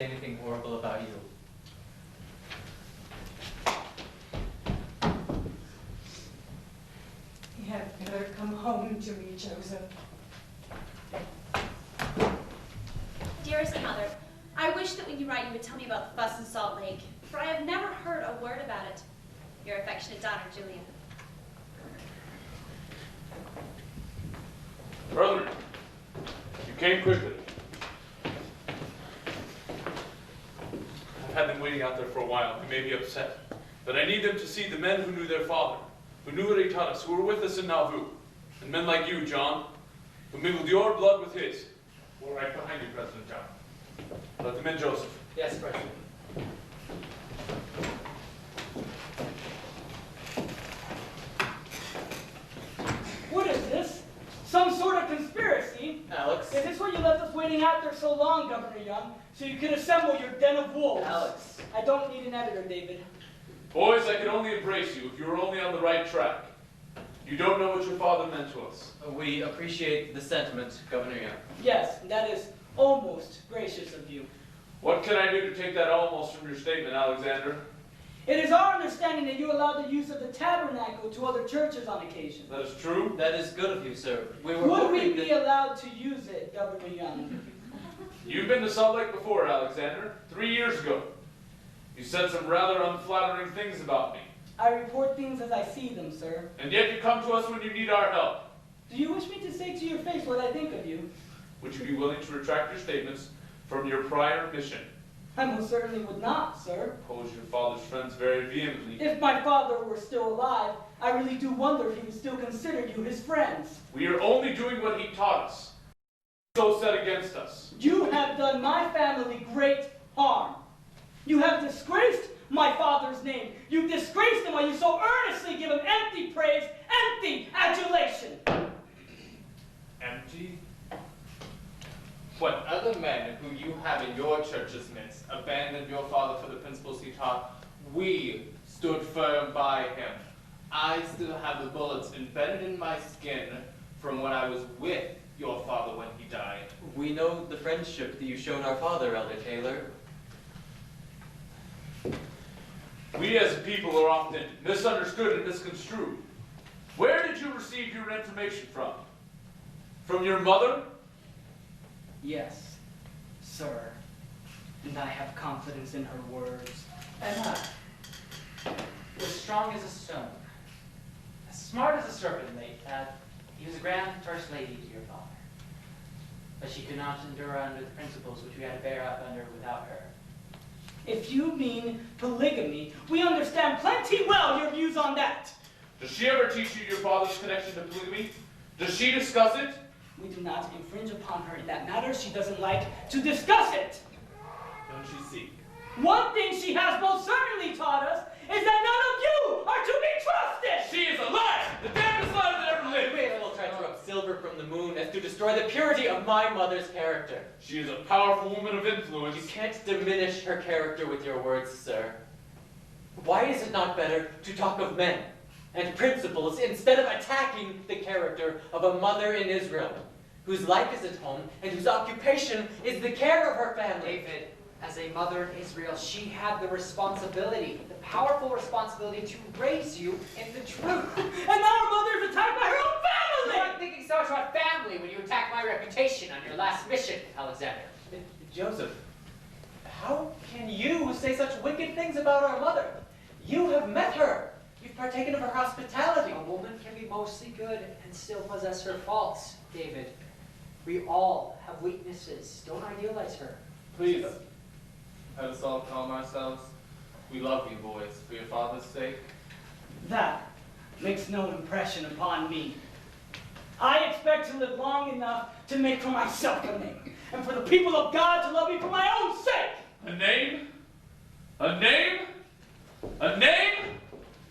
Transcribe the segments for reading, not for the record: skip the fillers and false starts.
anything horrible about you. You had better come home to me, Joseph. Dearest Mother, I wish that when you write you would tell me about the fuss in Salt Lake, for I have never heard a word about it. Your affectionate daughter, Julian. Brethren, you came quickly. I've had them waiting out there for a while. You may be upset. But I need them to see the men who knew their father, who knew what he taught us, who were with us in Nauvoo. And men like you, John, who mingled your blood with his. We're right behind you, President John. Let them in, Joseph. Yes, President. What is this? Some sort of conspiracy? Alex. Is this what you left us waiting out there so long, Governor Young? So you can assemble your den of wolves? Alex. I don't need an editor, David. Boys, I could only embrace you if you were only on the right track. You don't know what your father meant to us. We appreciate the sentiment, Governor Young. Yes, that is almost gracious of you. What can I do to take that almost from your statement, Alexander? It is our understanding that you allowed the use of the tabernacle to other churches on occasion. That is true? That is good of you, sir. Would we be allowed to use it, Governor Young? You've been to Salt Lake before, Alexander. 3 years ago. You said some rather unflattering things about me. I report things as I see them, sir. And yet you come to us when you need our help. Do you wish me to say to your face what I think of you? Would you be willing to retract your statements from your prior mission? I most certainly would not, sir. Oppose your father's friends very vehemently. If my father were still alive, I really do wonder if he would still consider you his friends. We are only doing what he taught us. So set against us. You have done my family great harm. You have disgraced my father's name. You disgraced him while you so earnestly give him empty praise, empty adulation. Empty? When other men who you have in your church's midst abandoned your father for the principles he taught, we stood firm by him. I still have the bullets embedded in my skin from when I was with your father when he died. We know the friendship that you showed our father, Elder Taylor. We as a people are often misunderstood and misconstrued. Where did you receive your information from? From your mother? Yes, sir. And I have confidence in her words. Emma was strong as a stone, as smart as a serpent, late that he was a grand first lady to your father. But she could not endure under the principles which we had to bear up under without her. If you mean polygamy, we understand plenty well your views on that. Does she ever teach you your father's connection to polygamy? Does she discuss it? We do not infringe upon her in that matter. She doesn't like to discuss it. Don't you see? One thing she has most certainly taught us is that none of you are to be trusted. She is a liar! The damnedest liar that ever You lived! may as well try to rub silver from the moon as to destroy the purity of my mother's character. She is a powerful woman of influence. You can't diminish her character with your words, sir. Why is it not better to talk of men and principles instead of attacking the character of a mother in Israel, whose life is at home and whose occupation is the care of her family? David, as a mother in Israel, she had the responsibility, the powerful responsibility to raise you in the truth. And now her mother is attacked by her own You family! weren't thinking so much about family when you attacked my reputation on your last mission, Alexander. Joseph, how can you say such wicked things about our mother? You have met her. You've partaken of her hospitality. A woman can be mostly good and still possess her faults, David. We all have weaknesses. Don't idealize her. Please, let us all calm ourselves. We love you, boys, for your father's sake. That makes no impression upon me. I expect to live long enough to make for myself a name, and for the people of God to love me for my own sake. A name? A name? A name?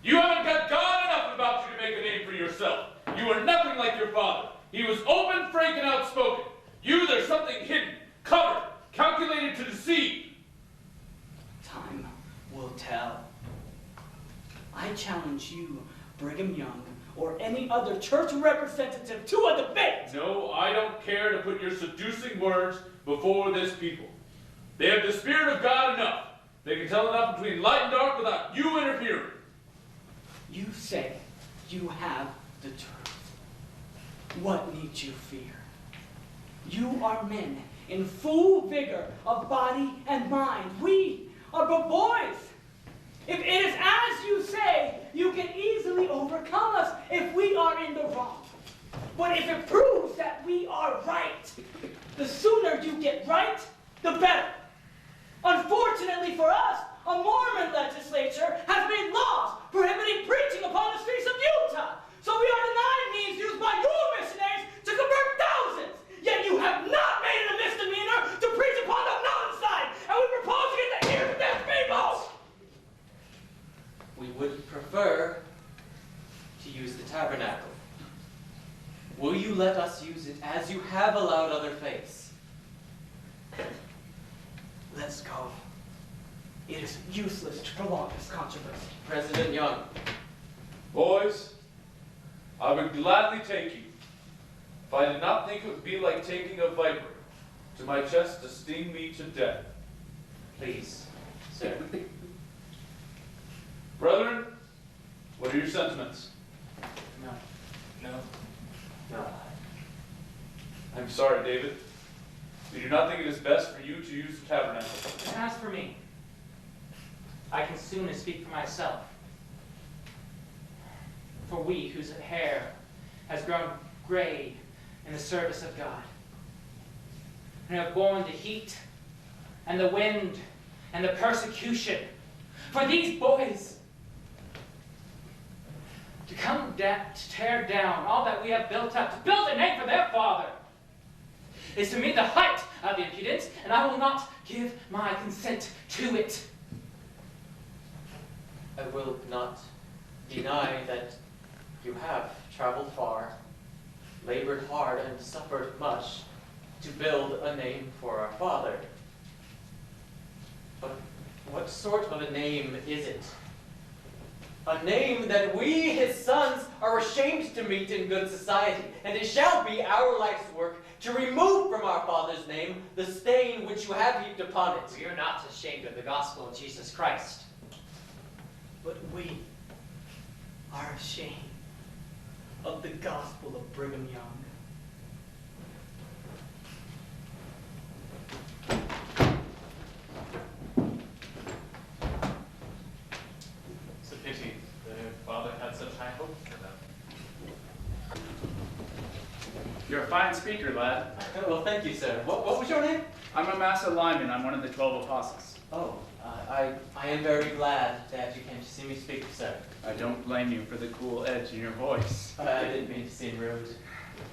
You haven't got God enough about you to make a name for yourself. You are nothing like your father. He was open, frank, and outspoken. You, there's something hidden, covered, calculated to deceive. Time will tell. I challenge you, Brigham Young, or any other church representative to a debate. No, I don't care to put your seducing words before this people. They have the Spirit of God enough. They can tell enough between light and dark without you interfering. You say you have the truth. What need you fear? You are men in full vigor of body and mind. We are but boys. If it is as you say, you can easily overcome us if we are in the wrong. But if it proves that we are right, the sooner you get right, the better. Unfortunately for us, a Mormon legislature has made laws prohibiting preaching upon the streets of Utah. So we are denying means used by your missionaries to convert thousands. Yet you have not made it a misdemeanor to preach upon the mountainside, and we propose to get the ears of deaf people. We would prefer to use the tabernacle. Will you let us use it as you have allowed other faiths? Let's go. It is useless to prolong this controversy. President Young. Boys, I would gladly take you, if I did not think it would be like taking a viper to my chest to sting me to death. Please, Sir. Brethren, what are your sentiments? no. No. I'm sorry, David. We do not think it is best for you to use the tabernacle. And as for me, I can soon speak for myself. For we whose hair has grown gray in the service of God, and have borne the heat and the wind and the persecution, for these boys to come to tear down all that we have built up, to build a name for their father, is to me the height of impudence, and I will not give my consent to it. I will not deny that you have traveled far, labored hard, and suffered much to build a name for our father. But what sort of a name is it? A name that we, his sons, are ashamed to meet in good society, and it shall be our life's work to remove from our father's name the stain which you have heaped upon it. We are not ashamed of the gospel of Jesus Christ. But we are ashamed of the gospel of Brigham Young. It's a pity their father had such high hopes for them. You're a fine speaker, lad. Well, thank you, sir. What was your name? I'm Amasa Lyman. I'm one of the 12 apostles. Oh, I am very glad that you came to see me speak, sir. I don't blame you for the cool edge in your voice. I didn't mean to seem rude.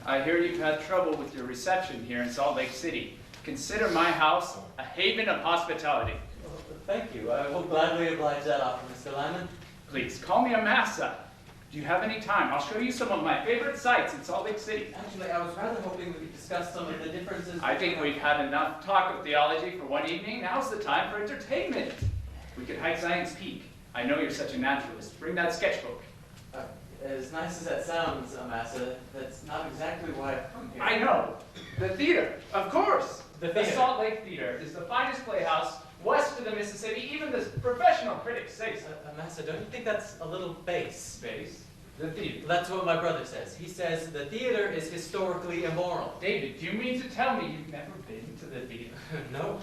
I hear you've had trouble with your reception here in Salt Lake City. Consider my house a haven of hospitality. Well, thank you. I will gladly oblige that offer, Mr. Lyman. Please, call me Amasa. Do you have any time? I'll show you some of my favorite sites in Salt Lake City. Actually, I was rather hoping we could discuss some of the differences. I think we've had enough talk of theology for one evening. Now's the time for entertainment. We could hike Zion's Peak. I know you're such a naturalist. Bring that sketchbook. As nice as that sounds, Amasa, that's not exactly why I've come here. I know. The theater, of course. The The theater. Salt Lake Theater is the finest playhouse west of the Mississippi. Even the professional critics say so. Amasa, don't you think that's a little base? Space. The theater. That's what my brother says. He says the theater is historically immoral. David, do you mean to tell me you've never been to the theater? No.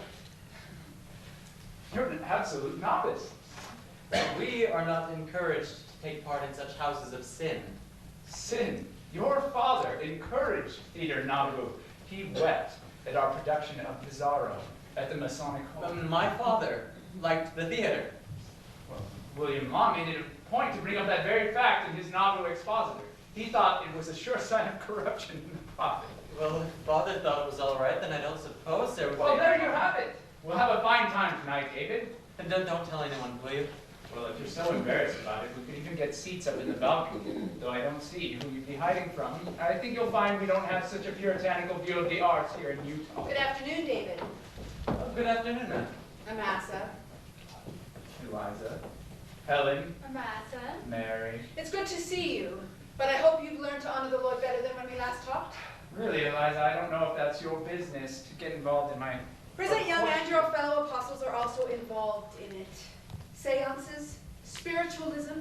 You're an absolute novice. We are not encouraged to take part in such houses of sin. Sin. Your father encouraged theater Nauvoo. He wept at our production of Pizarro at the Masonic Hall. My father liked the theater. Well, William Law made it a point to bring up that very fact in his Nauvoo Expositor. He thought it was a sure sign of corruption in the prophet. Well, if father thought it was all right, then I don't suppose there would Well, be... there you have it. We'll have a fine time tonight, David. And don't tell anyone, will you? Well, if you're so embarrassed about it, we could even get seats up in the balcony, though I don't see who you'd be hiding from. I think you'll find we don't have such a puritanical view of the arts here in Utah. Good afternoon, David. Good afternoon, ma'am. Amasa. Eliza, Helen, Amasa. Mary. It's good to see you, but I hope you've learned to honor the Lord better than when we last talked. Really, Eliza, I don't know if that's your business to get involved in my President Young and your fellow apostles are also involved in it. Seances, spiritualism,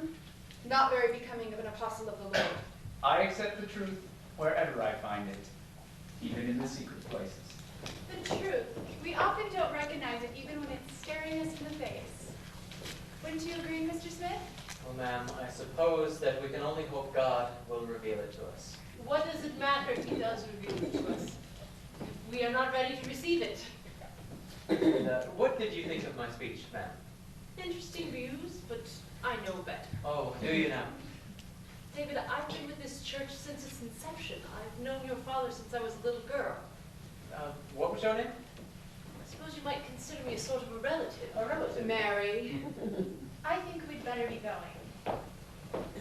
not very becoming of an apostle of the Lord. I accept the truth wherever I find it, even in the secret places. The truth. We often don't recognize it even when it's staring us in the face. Wouldn't you agree, Mr. Smith? Well, ma'am, I suppose that we can only hope God will reveal it to us. What does it matter if he does reveal it to us? We are not ready to receive it. And, what did you think of my speech, ma'am? Interesting views, but I know better. Oh, do you now? David, I've been with this church since its inception. I've known your father since I was a little girl. What was your name? I suppose you might consider me a sort of a relative. A relative. Mary. I think we'd better be going.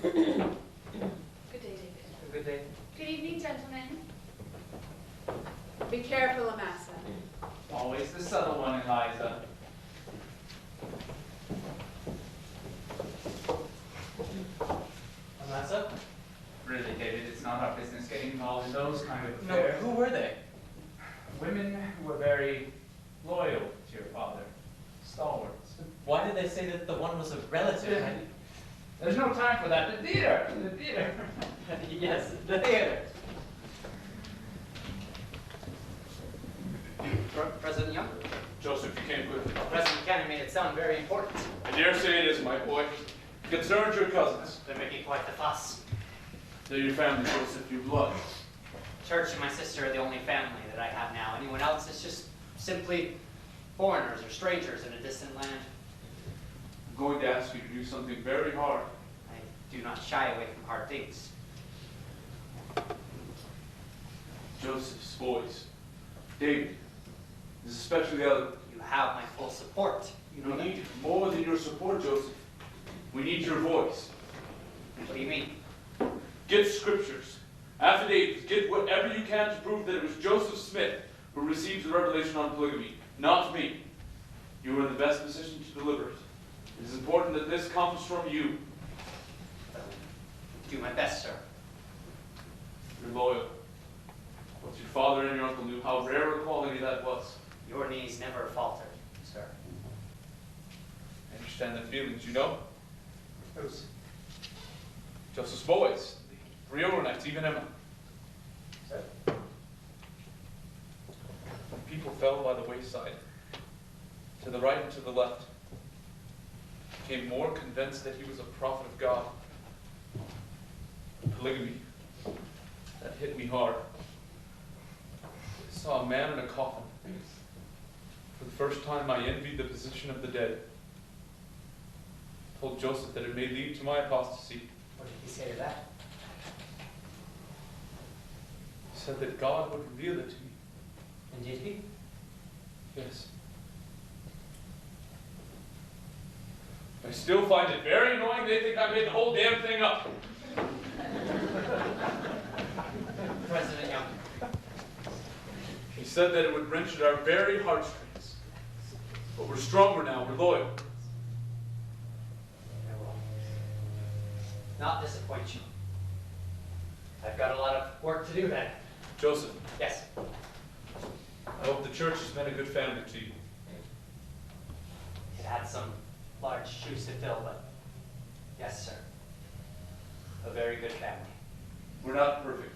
Good day, David. Good day. Good evening, gentlemen. Be careful, Amasa. Always the subtle one, Eliza. Amasa? Really, David, it's not our business getting involved in those kind of No, affairs. who were they? Women who were very loyal to your father. Stalwarts. Why did they say that the one was a relative? There's no time for that. The theater! The theater! Yes, the theater. President Young? Joseph, you came quickly. President Cannon made it sound very important. I dare say it is, my boy. It concerns your cousins. They're making quite the fuss. They're your family, Joseph, your blood. Church and my sister are the only family that I have now. Anyone else is just simply foreigners or strangers in a distant land. I'm going to ask you to do something very hard. I do not shy away from hard things. Joseph's boys. David is especially eloquent. You have my full support. You know We that? need more than your support, Joseph. We need your voice. What do you mean? Get scriptures, affidavits, get whatever you can to prove that it was Joseph Smith who received the revelation on polygamy, not me. You are in the best position to deliver it. It is important that this comes from you. Do my best, sir. You're loyal. Both your father and your uncle knew how rare a quality that was. Your knees never faltered, sir. I understand the feelings, you know? Whose? Joseph's boys, the 3 overnights, even Emma. Sir? People fell by the wayside, to the right and to the left. Became more convinced that he was a prophet of God. Polygamy, that hit me hard. I saw a man in a coffin. For the first time, I envied the position of the dead. I told Joseph that it may lead to my apostasy. What did he say to that? He said that God would reveal it to me. And did he? Yes. I still find it very annoying they think I made the whole damn thing up. President Young. He said that it would wrench at our very heartstrings. But we're stronger now, we're loyal. I will not disappoint you. I've got a lot of work to do then. Joseph, Yes. I hope the church has meant a good family to you. It had some large shoes to fill, but yes, sir. A very good family. We're not perfect,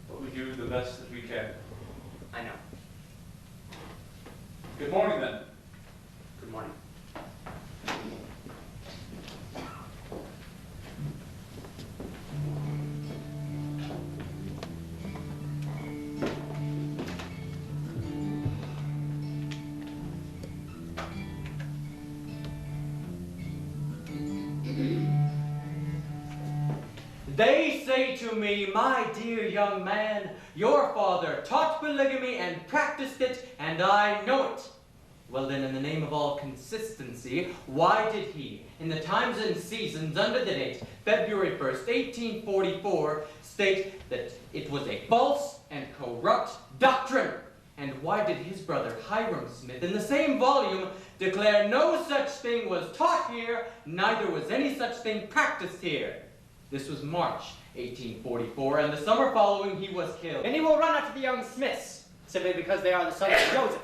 but we do the best that we can. I know. Good morning, then. Good morning. They say to me, my dear young man, your father taught polygamy and practiced it, and I know it. Well then, in the name of all consistency, why did he, in the times and seasons under the date February 1st, 1844, state that it was a false and corrupt doctrine? And why did his brother Hiram Smith, in the same volume, declare no such thing was taught here, neither was any such thing practiced here? This was March 1844, and the summer following he was killed. And he will run after the young Smiths, simply because they are the sons of Joseph.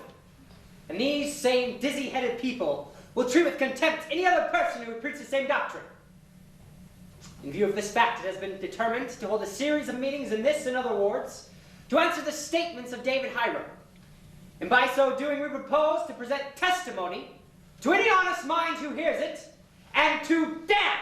And these same dizzy-headed people will treat with contempt any other person who would preach the same doctrine. In view of this fact, it has been determined to hold a series of meetings in this and other wards to answer the statements of David Hiram. And by so doing, we propose to present testimony to any honest mind who hears it, and to damn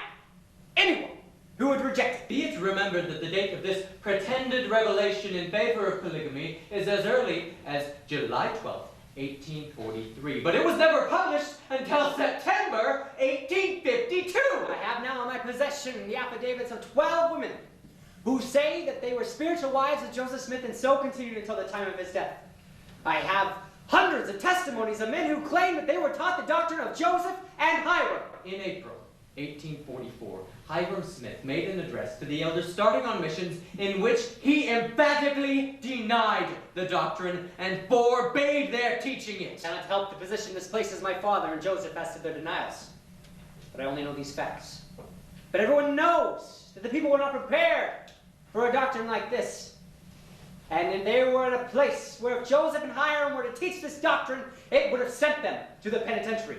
anyone who would reject it. Be it remembered that the date of this pretended revelation in favor of polygamy is as early as July 12th, 1843, but it was never published until September 1852. I have now in my possession the affidavits of 12 women who say that they were spiritual wives of Joseph Smith and so continued until the time of his death. I have hundreds of testimonies of men who claim that they were taught the doctrine of Joseph and Hiram. In April 1844, Hiram Smith made an address to the elders starting on missions in which he emphatically denied the doctrine and forbade their teaching it. I cannot help the position this places my father and Joseph as to their denials. But I only know these facts. But everyone knows that the people were not prepared for a doctrine like this. And if they were in a place where if Joseph and Hiram were to teach this doctrine, it would have sent them to the penitentiary.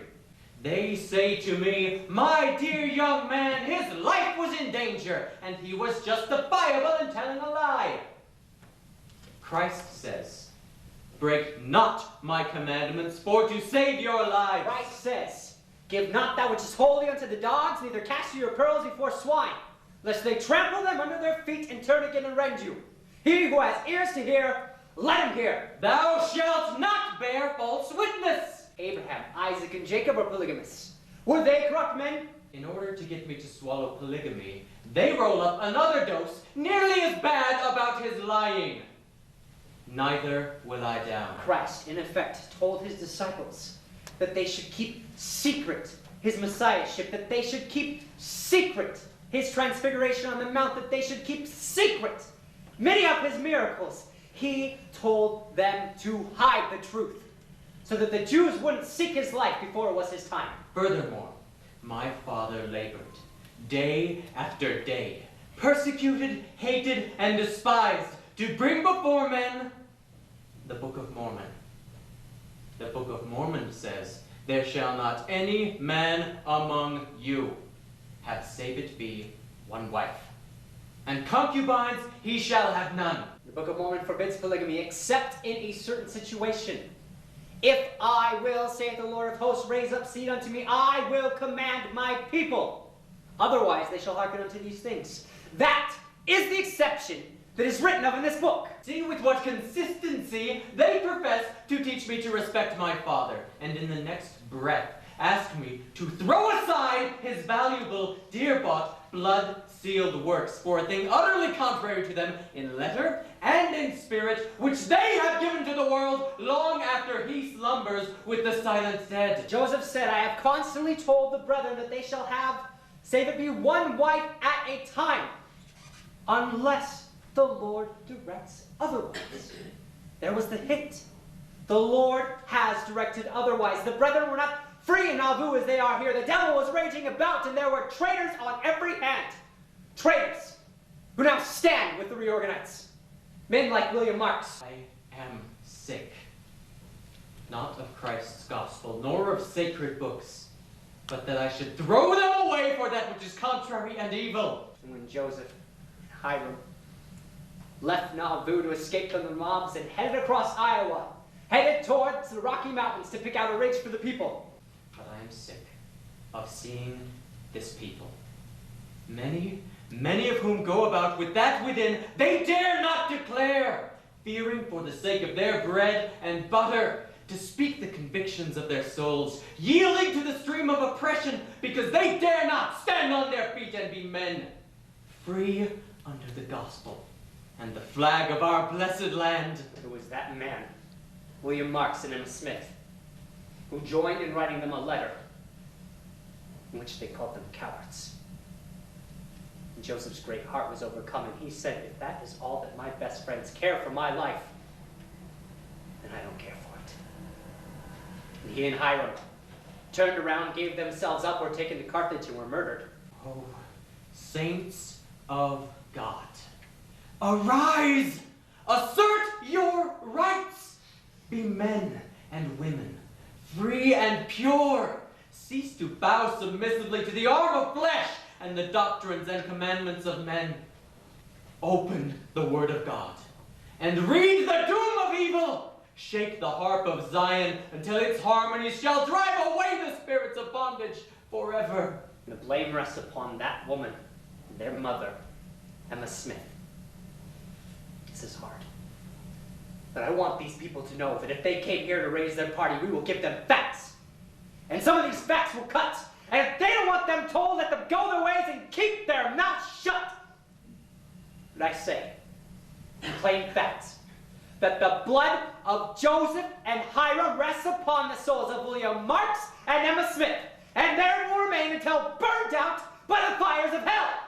They say to me, my dear young man, his life was in danger, and he was justifiable in telling a lie. Christ says, break not my commandments, for to save your lives. Christ says, give not that which is holy unto the dogs, neither cast your pearls before swine, lest they trample them under their feet and turn again and rend you. He who has ears to hear, let him hear. Thou shalt not bear false witness. Abraham, Isaac, and Jacob were polygamists. Were they corrupt men? In order to get me to swallow polygamy, they roll up another dose nearly as bad about his lying. Neither will I down. Christ, in effect, told his disciples that they should keep secret his messiahship, that they should keep secret his transfiguration on the mount, that they should keep secret many of his miracles. He told them to hide the truth, so that the Jews wouldn't seek his life before it was his time. Furthermore, my father labored day after day, persecuted, hated, and despised, to bring before men the Book of Mormon. The Book of Mormon says, there shall not any man among you have save it be one wife, and concubines he shall have none. The Book of Mormon forbids polygamy except in a certain situation. If I will, saith the Lord of hosts, raise up seed unto me, I will command my people. Otherwise they shall hearken unto these things. That is the exception that is written of in this book. See with what consistency they profess to teach me to respect my father, and in the next breath ask me to throw aside his valuable, dear-bought, blood-sealed works for a thing utterly contrary to them in letter and in spirit, which they have given to the world long after he slumbers with the silent dead. Joseph said, I have constantly told the brethren that they shall have, save it be one wife at a time, unless the Lord directs otherwise. There was the hint. The Lord has directed otherwise. The brethren were not free in Nauvoo as they are here. The devil was raging about, and there were traitors on every hand. Traitors who now stand with the reorganites. Men like William Marks. I am sick, not of Christ's gospel, nor of sacred books, but that I should throw them away for that which is contrary and evil. And when Joseph and Hiram left Nauvoo to escape from the mobs and headed across Iowa, headed towards the Rocky Mountains to pick out a ridge for the people. But I am sick of seeing this people. Many of whom go about with that within they dare not declare, fearing for the sake of their bread and butter to speak the convictions of their souls, yielding to the stream of oppression because they dare not stand on their feet and be men, free under the gospel and the flag of our blessed land. It was that man, William Marks and Emma Smith, who joined in writing them a letter in which they called them cowards. And Joseph's great heart was overcome, and he said, if that is all that my best friends care for my life, then I don't care for it. And he and Hiram turned around, gave themselves up, were taken to Carthage, and were murdered. Oh, saints of God, arise! Assert your rights! Be men and women. free and pure. Cease to bow submissively to the art of flesh and the doctrines and commandments of men. Open the word of God and read the doom of evil. Shake the harp of Zion until its harmonies shall drive away the spirits of bondage forever. And the blame rests upon that woman and their mother, Emma Smith. This is hard. But I want these people to know that if they came here to raise their party, we will give them facts. And some of these facts will cut. And if they don't want them told, let them go their ways and keep their mouths shut. But I say, in plain facts, that the blood of Joseph and Hiram rests upon the souls of William Marks and Emma Smith, and there will remain until burned out by the fires of hell.